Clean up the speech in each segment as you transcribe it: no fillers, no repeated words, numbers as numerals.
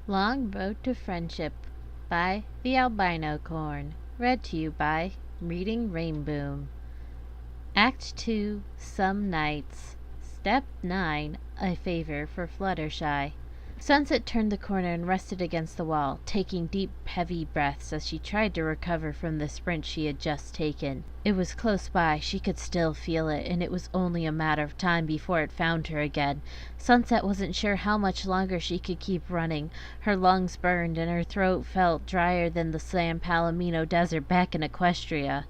Long Road to Friendship by the Albino Corn. Read to you by Reading Rainboom. Act 2, Some Nights. Step 9, A Favor for Fluttershy. Sunset turned the corner and rested against the wall, taking deep, heavy breaths as she tried to recover from the sprint she had just taken. It was close by, she could still feel it, and it was only a matter of time before it found her again. Sunset wasn't sure how much longer she could keep running. Her lungs burned, and her throat felt drier than the San Palomino Desert back in Equestria.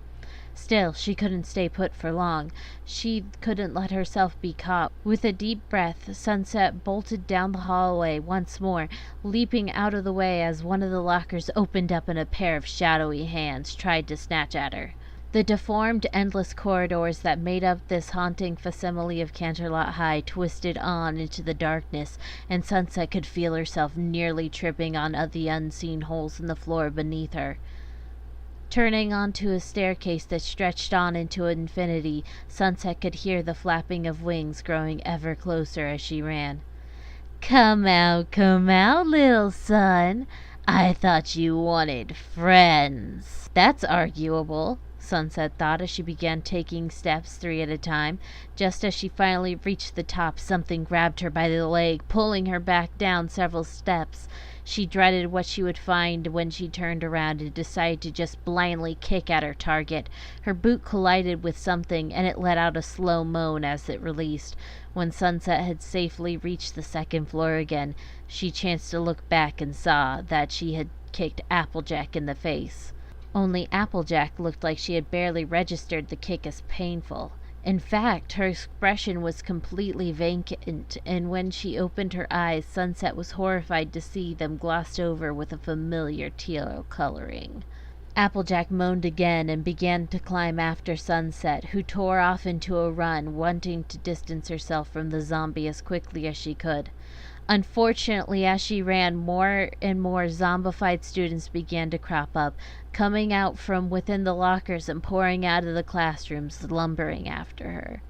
Still, she couldn't stay put for long. She couldn't let herself be caught. With a deep breath, Sunset bolted down the hallway once more, leaping out of the way as one of the lockers opened up and a pair of shadowy hands tried to snatch at her. The deformed, endless corridors that made up this haunting facsimile of Canterlot High twisted on into the darkness, and Sunset could feel herself nearly tripping on the unseen holes in the floor beneath her. Turning onto a staircase that stretched on into infinity, Sunset could hear the flapping of wings growing ever closer as she ran. Come out, little son. I thought you wanted friends. That's arguable, Sunset thought as she began taking steps 3 at a time. Just as she finally reached the top, something grabbed her by the leg, pulling her back down several steps. She dreaded what she would find when she turned around and decided to just blindly kick at her target. Her boot collided with something, and it let out a slow moan as it released. When Sunset had safely reached the second floor again, she chanced to look back and saw that she had kicked Applejack in the face. Only Applejack looked like she had barely registered the kick as painful. In fact, her expression was completely vacant, and when she opened her eyes, Sunset was horrified to see them glossed over with a familiar teal coloring. Applejack moaned again and began to climb after Sunset, who tore off into a run, wanting to distance herself from the zombie as quickly as she could. Unfortunately, as she ran, more and more zombified students began to crop up, coming out from within the lockers and pouring out of the classrooms, lumbering after her.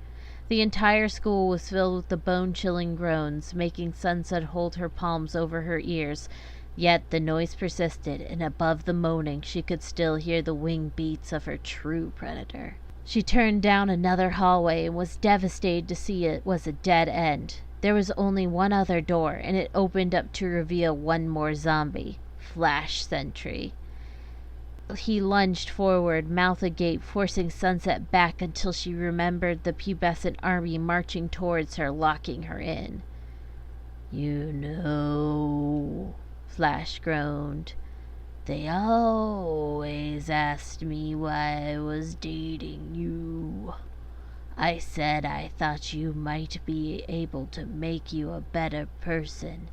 The entire school was filled with the bone-chilling groans, making Sunset hold her palms over her ears. Yet the noise persisted, and above the moaning she could still hear the wing beats of her true predator. She turned down another hallway and was devastated to see it was a dead end. There was only one other door, and it opened up to reveal one more zombie. Flash Sentry. He lunged forward, mouth agape, forcing Sunset back until she remembered the pubescent army marching towards her, locking her in. You know, Flash groaned. They always asked me why I was dating you. I said I thought you might be able to make you a better person.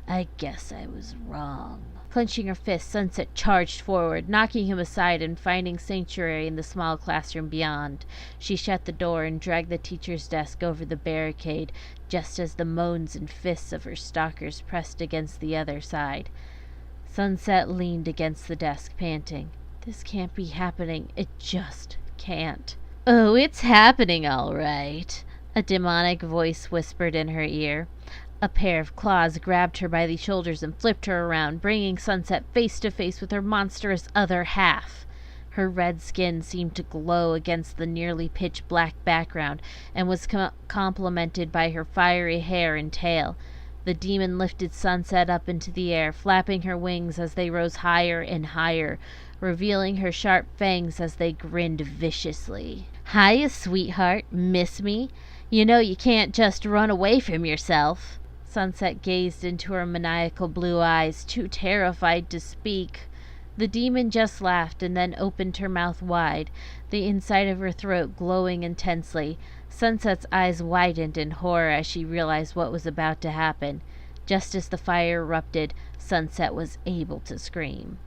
I guess I was wrong. Clenching her fist, Sunset charged forward, knocking him aside and finding sanctuary in the small classroom beyond. She shut the door and dragged the teacher's desk over the barricade, just as the moans and fists of her stalkers pressed against the other side. Sunset leaned against the desk, panting. This can't be happening. It just can't. Oh, it's happening all right, a demonic voice whispered in her ear. A pair of claws grabbed her by the shoulders and flipped her around, bringing Sunset face to face with her monstrous other half. Her red skin seemed to glow against the nearly pitch-black background and was complemented by her fiery hair and tail. The demon lifted Sunset up into the air, flapping her wings as they rose higher and higher, revealing her sharp fangs as they grinned viciously. Hiya, sweetheart. Miss me? You know you can't just run away from yourself. Sunset gazed into her maniacal blue eyes, too terrified to speak. The demon just laughed and then opened her mouth wide, the inside of her throat glowing intensely. Sunset's eyes widened in horror as she realized what was about to happen. Just as the fire erupted, Sunset was able to scream.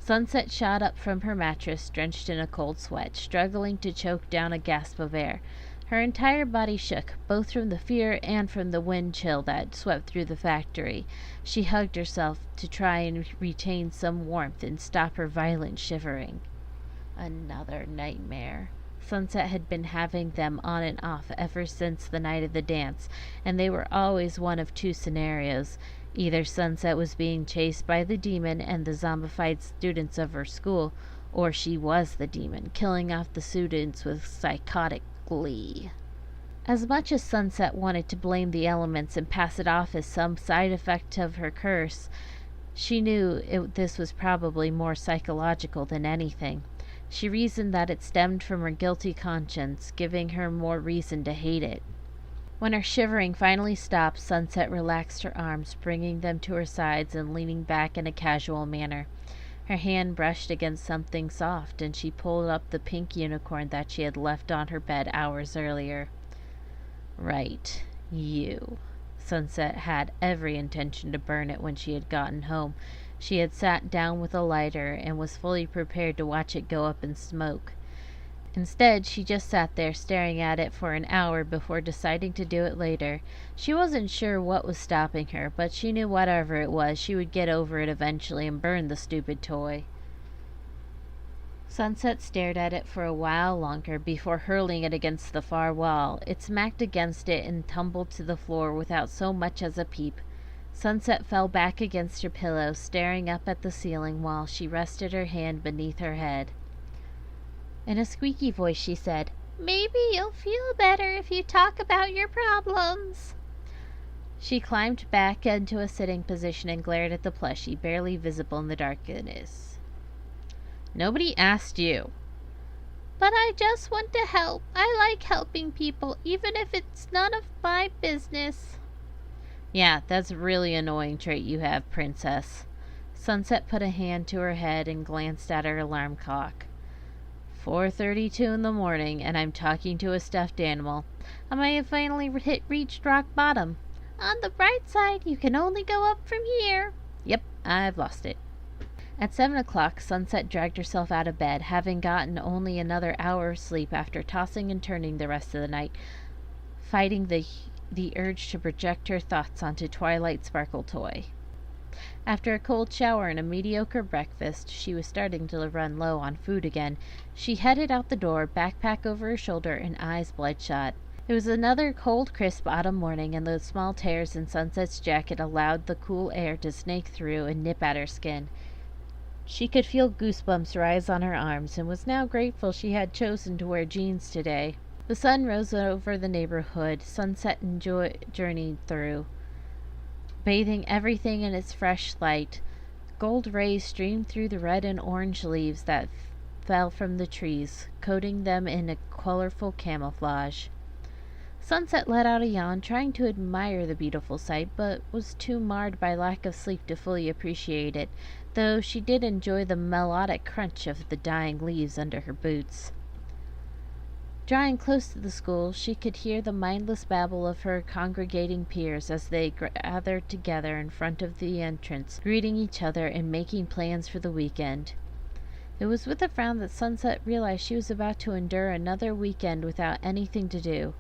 Sunset shot up from her mattress, drenched in a cold sweat, struggling to choke down a gasp of air. Her entire body shook, both from the fear and from the wind chill that swept through the factory. She hugged herself to try and retain some warmth and stop her violent shivering. Another nightmare. Sunset had been having them on and off ever since the night of the dance, and they were always one of two scenarios. Either Sunset was being chased by the demon and the zombified students of her school, or she was the demon, killing off the students with psychotic glee. As much as Sunset wanted to blame the elements and pass it off as some side effect of her curse, she knew this was probably more psychological than anything. She reasoned that it stemmed from her guilty conscience, giving her more reason to hate it. When her shivering finally stopped, Sunset relaxed her arms, bringing them to her sides and leaning back in a casual manner. Her hand brushed against something soft, and she pulled up the pink unicorn that she had left on her bed hours earlier. Right, you. Sunset had every intention to burn it when she had gotten home. She had sat down with a lighter and was fully prepared to watch it go up in smoke. Instead, she just sat there staring at it for an hour before deciding to do it later. She wasn't sure what was stopping her, but she knew whatever it was, she would get over it eventually and burn the stupid toy. Sunset stared at it for a while longer before hurling it against the far wall. It smacked against it and tumbled to the floor without so much as a peep. Sunset fell back against her pillow, staring up at the ceiling while she rested her hand beneath her head. In a squeaky voice she said, "Maybe you'll feel better if you talk about your problems." She climbed back into a sitting position and glared at the plushie, barely visible in the darkness. "Nobody asked you." "But I just want to help. I like helping people, even if it's none of my business." "Yeah, that's a really annoying trait you have, Princess." Sunset put a hand to her head and glanced at her alarm clock. 4:32 in the morning, and I'm talking to a stuffed animal. I may have finally reached rock bottom. On the bright side, you can only go up from here. Yep, I've lost it. At 7 o'clock, Sunset dragged herself out of bed, having gotten only another hour of sleep after tossing and turning the rest of the night, fighting the urge to project her thoughts onto Twilight Sparkle toy. After a cold shower and a mediocre breakfast, she was starting to run low on food again. She headed out the door, backpack over her shoulder and eyes bloodshot. It was another cold, crisp autumn morning, and the small tears in Sunset's jacket allowed the cool air to snake through and nip at her skin. She could feel goosebumps rise on her arms, and was now grateful she had chosen to wear jeans today. The sun rose over the neighborhood Sunset journeyed through, bathing everything in its fresh light. Gold rays streamed through the red and orange leaves that fell from the trees, coating them in a colorful camouflage. Sunset let out a yawn, trying to admire the beautiful sight, but was too marred by lack of sleep to fully appreciate it, though she did enjoy the melodic crunch of the dying leaves under her boots. Drawing close to the school, she could hear the mindless babble of her congregating peers as they gathered together in front of the entrance, greeting each other and making plans for the weekend. It was with a frown that Sunset realized she was about to endure another weekend without anything to do.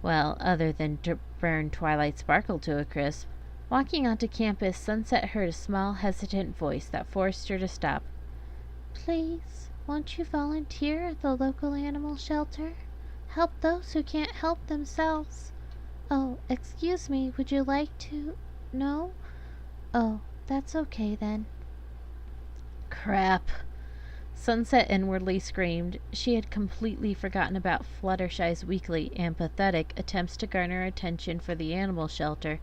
Well, other than to burn Twilight Sparkle to a crisp. Walking onto campus, Sunset heard a small, hesitant voice that forced her to stop. "Please, won't you volunteer at the local animal shelter? Help those who can't help themselves." "Oh, excuse me, would you like to... No? Oh, that's okay then." Crap. Sunset inwardly screamed. She had completely forgotten about Fluttershy's weekly and pathetic attempts to garner attention for the animal shelter.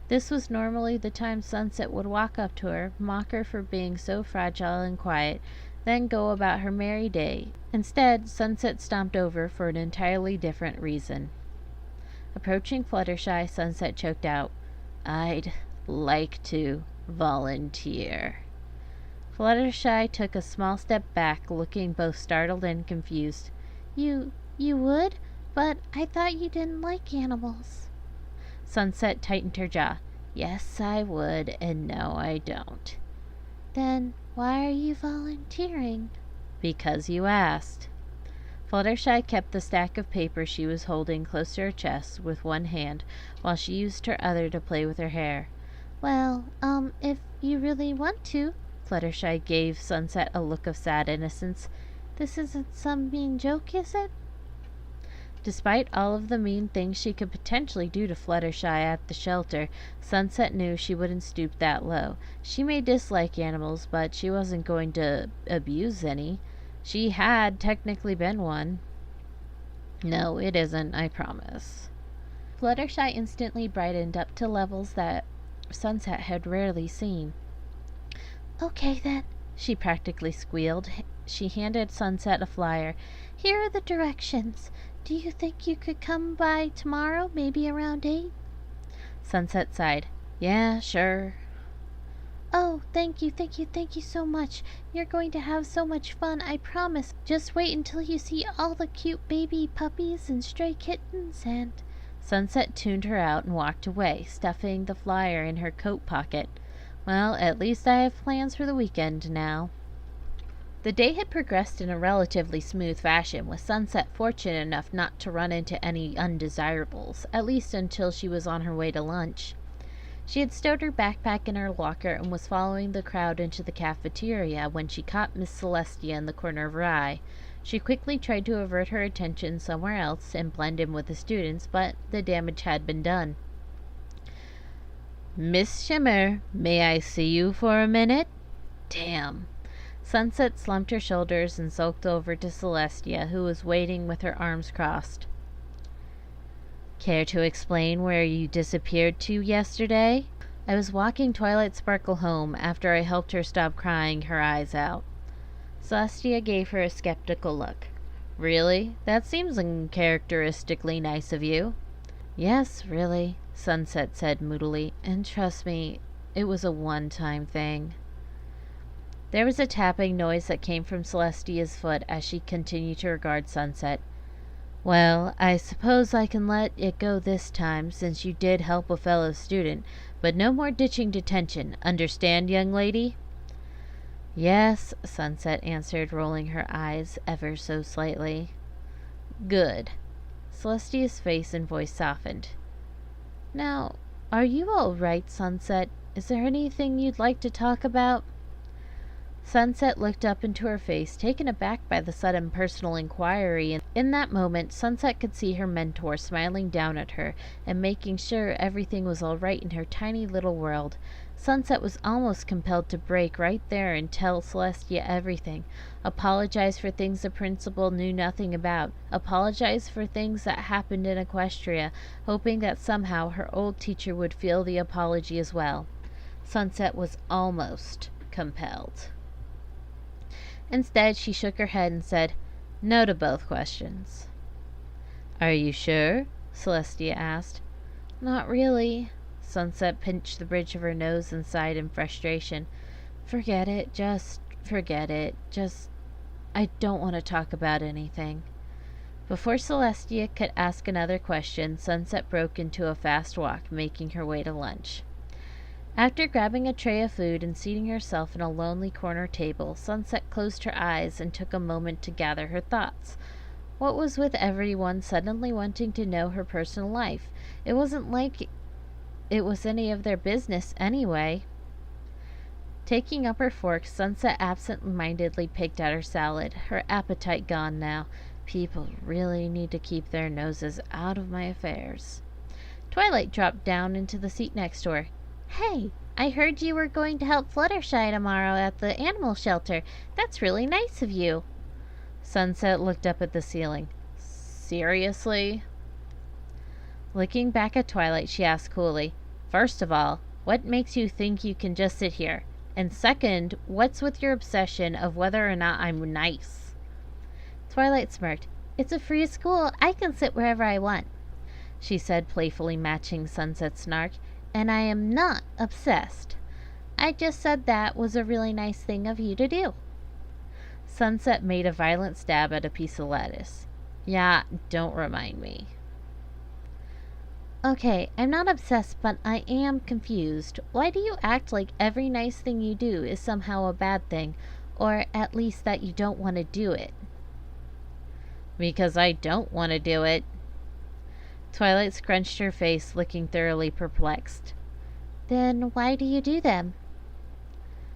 This was normally the time Sunset would walk up to her, mock her for being so fragile and quiet, then go about her merry day. Instead, Sunset stomped over for an entirely different reason. Approaching Fluttershy, Sunset choked out, "I'd like to volunteer." Fluttershy took a small step back, looking both startled and confused. You would? But I thought you didn't like animals." Sunset tightened her jaw. "Yes, I would, and no, I don't." "Then why are you volunteering?" "Because you asked." Fluttershy kept the stack of paper she was holding close to her chest with one hand, while she used her other to play with her hair. "Well, if you really want to." Fluttershy gave Sunset a look of sad innocence. "This isn't some mean joke, is it?" Despite all of the mean things she could potentially do to Fluttershy at the shelter, Sunset knew she wouldn't stoop that low. She may dislike animals, but she wasn't going to abuse any. She had technically been one. No, it isn't, I promise. Fluttershy instantly brightened up to levels that Sunset had rarely seen. Okay then, she practically squealed. She handed Sunset a flyer. Here are the directions. Do you think you could come by tomorrow, maybe around 8? Sunset sighed. Yeah, sure. Oh, thank you so much. You're going to have so much fun, I promise. Just wait until you see all the cute baby puppies and stray kittens and... Sunset tuned her out and walked away, stuffing the flyer in her coat pocket. Well, at least I have plans for the weekend now. The day had progressed in a relatively smooth fashion, with Sunset fortunate enough not to run into any undesirables, at least until she was on her way to lunch. She had stowed her backpack in her locker and was following the crowd into the cafeteria when she caught Miss Celestia in the corner of her eye. She quickly tried to avert her attention somewhere else and blend in with the students, but the damage had been done. Miss Shimmer, may I see you for a minute? Damn. Sunset slumped her shoulders and sulked over to Celestia, who was waiting with her arms crossed. Care to explain where you disappeared to yesterday? I was walking Twilight Sparkle home after I helped her stop crying her eyes out. Celestia gave her a skeptical look. Really? That seems uncharacteristically nice of you. Yes, really, Sunset said moodily, and trust me, it was a one-time thing. There was a tapping noise that came from Celestia's foot as she continued to regard Sunset. Well, I suppose I can let it go this time, since you did help a fellow student, but no more ditching detention. Understand, young lady? Yes, Sunset answered, rolling her eyes ever so slightly. Good. Celestia's face and voice softened. Now, are you all right, Sunset? Is there anything you'd like to talk about? Sunset looked up into her face, taken aback by the sudden personal inquiry, and in that moment Sunset could see her mentor smiling down at her and making sure everything was all right in her tiny little world. Sunset was almost compelled to break right there and tell Celestia everything. Apologize for things the principal knew nothing about. Apologize for things that happened in Equestria, hoping that somehow her old teacher would feel the apology as well. Sunset was almost compelled. Instead, she shook her head and said, "No to both questions." "Are you sure?" Celestia asked. "Not really." Sunset pinched the bridge of her nose and sighed in frustration. Forget it. Just forget it. I don't want to talk about anything." Before Celestia could ask another question, Sunset broke into a fast walk, making her way to lunch. After grabbing a tray of food and seating herself in a lonely corner table, Sunset closed her eyes and took a moment to gather her thoughts. What was with everyone suddenly wanting to know her personal life? It wasn't like it was any of their business anyway. Taking up her fork, Sunset absent-mindedly picked at her salad, her appetite gone now. People really need to keep their noses out of my affairs. Twilight dropped down into the seat next to her. "Hey, I heard you were going to help Fluttershy tomorrow at the animal shelter. That's really nice of you." Sunset looked up at the ceiling. "Seriously?" Looking back at Twilight, she asked coolly, "First of all, what makes you think you can just sit here? And second, what's with your obsession of whether or not I'm nice?" Twilight smirked. "It's a free school. I can sit wherever I want," she said, playfully matching Sunset's snark. "And I am not obsessed. I just said that was a really nice thing of you to do." Sunset made a violent stab at a piece of lettuce. "Yeah, don't remind me." "Okay, I'm not obsessed, but I am confused. Why do you act like every nice thing you do is somehow a bad thing, or at least that you don't want to do it?" "Because I don't want to do it." Twilight scrunched her face, looking thoroughly perplexed. "Then why do you do them?"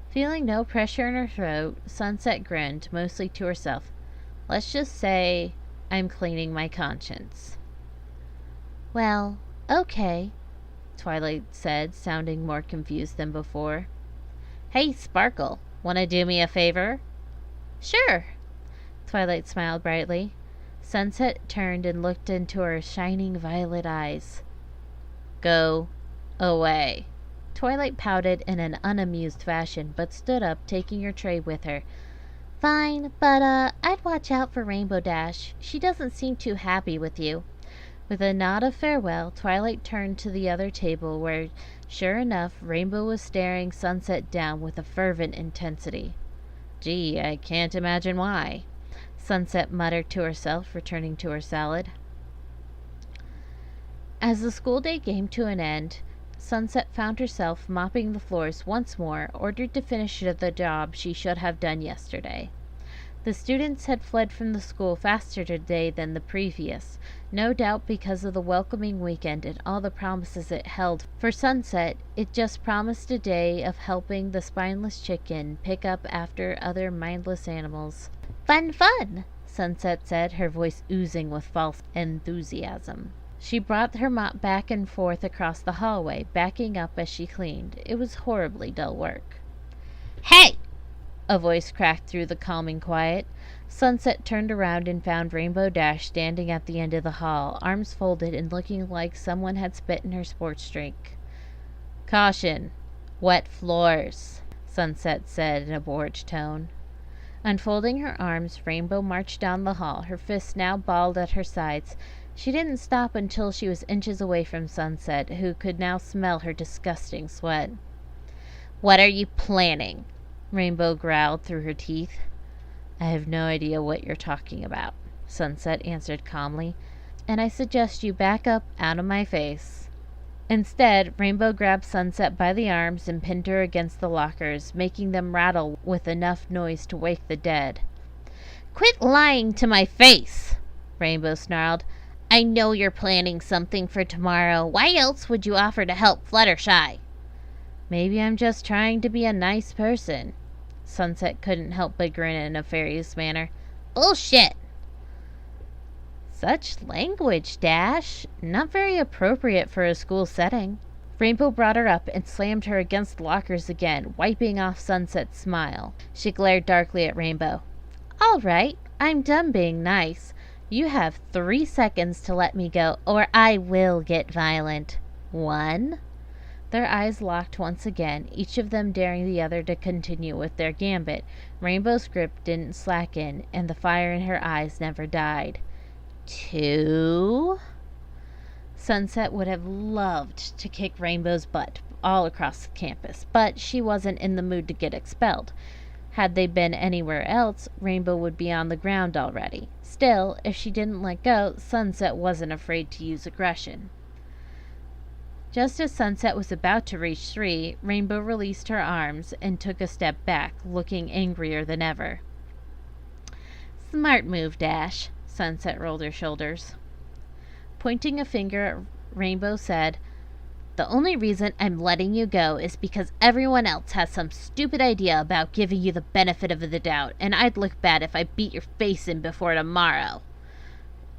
Feeling no pressure in her throat, Sunset grinned, mostly to herself. "Let's just say I'm cleaning my conscience." "Well, okay," Twilight said, sounding more confused than before. "Hey, Sparkle, want to do me a favor?" "Sure." Twilight smiled brightly. Sunset turned and looked into her shining violet eyes. "Go away." Twilight pouted in an unamused fashion, but stood up, taking her tray with her. "Fine, but I'd watch out for Rainbow Dash. She doesn't seem too happy with you." With a nod of farewell, Twilight turned to the other table where, sure enough, Rainbow was staring Sunset down with a fervent intensity. "Gee, I can't imagine why," Sunset muttered to herself, returning to her salad. As the school day came to an end, Sunset found herself mopping the floors once more, ordered to finish the job she should have done yesterday. The students had fled from the school faster today than the previous, no doubt because of the welcoming weekend and all the promises it held. For Sunset, it just promised a day of helping the spineless chicken pick up after other mindless animals. "Fun, fun," Sunset said, her voice oozing with false enthusiasm. She brought her mop back and forth across the hallway, backing up as she cleaned. It was horribly dull work. "Hey!" a voice cracked through the calming quiet. Sunset turned around and found Rainbow Dash standing at the end of the hall, arms folded and looking like someone had spit in her sports drink. "Caution! Wet floors," Sunset said in a bored tone. Unfolding her arms, Rainbow marched down the hall, her fists now balled at her sides. She didn't stop until she was inches away from Sunset, who could now smell her disgusting sweat. "What are you planning?" Rainbow growled through her teeth. "I have no idea what you're talking about," Sunset answered calmly, "and I suggest you back up out of my face." Instead, Rainbow grabbed Sunset by the arms and pinned her against the lockers, making them rattle with enough noise to wake the dead. "Quit lying to my face!" Rainbow snarled. "I know you're planning something for tomorrow. Why else would you offer to help Fluttershy?" "Maybe I'm just trying to be a nice person." Sunset couldn't help but grin in a nefarious manner. "Bullshit!" "Such language, Dash. Not very appropriate for a school setting." Rainbow brought her up and slammed her against the lockers again, wiping off Sunset's smile. She glared darkly at Rainbow. "All right, I'm done being nice. You have 3 seconds to let me go, or I will get violent. 1. Their eyes locked once again, each of them daring the other to continue with their gambit. Rainbow's grip didn't slacken, and the fire in her eyes never died. 2. Sunset would have loved to kick Rainbow's butt all across the campus, but she wasn't in the mood to get expelled. Had they been anywhere else, Rainbow would be on the ground already. Still, if she didn't let go, Sunset wasn't afraid to use aggression. Just as Sunset was about to reach 3, Rainbow released her arms and took a step back, looking angrier than ever. "Smart move, Dash." Sunset rolled her shoulders. Pointing a finger at Rainbow said, "The only reason I'm letting you go is because everyone else has some stupid idea about giving you the benefit of the doubt, and I'd look bad if I beat your face in before tomorrow."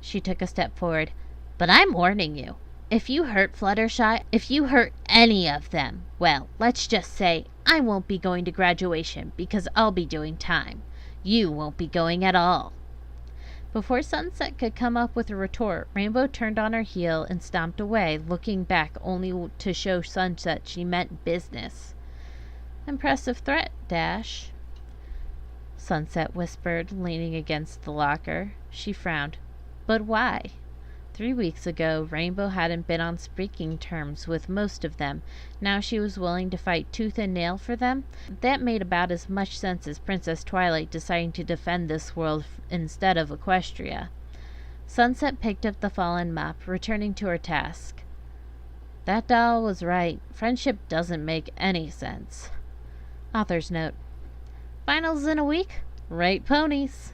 She took a step forward. "But I'm warning you. If you hurt Fluttershy, if you hurt any of them, well, let's just say I won't be going to graduation because I'll be doing time. You won't be going at all." Before Sunset could come up with a retort, Rainbow turned on her heel and stomped away, looking back only to show Sunset she meant business. "Impressive threat, Dash," Sunset whispered, leaning against the locker. She frowned. But why? 3 weeks ago, Rainbow hadn't been on speaking terms with most of them. Now she was willing to fight tooth and nail for them? That made about as much sense as Princess Twilight deciding to defend this world instead of Equestria. Sunset picked up the fallen mop, returning to her task. That doll was right. Friendship doesn't make any sense. Author's note. Finals in a week? Right ponies.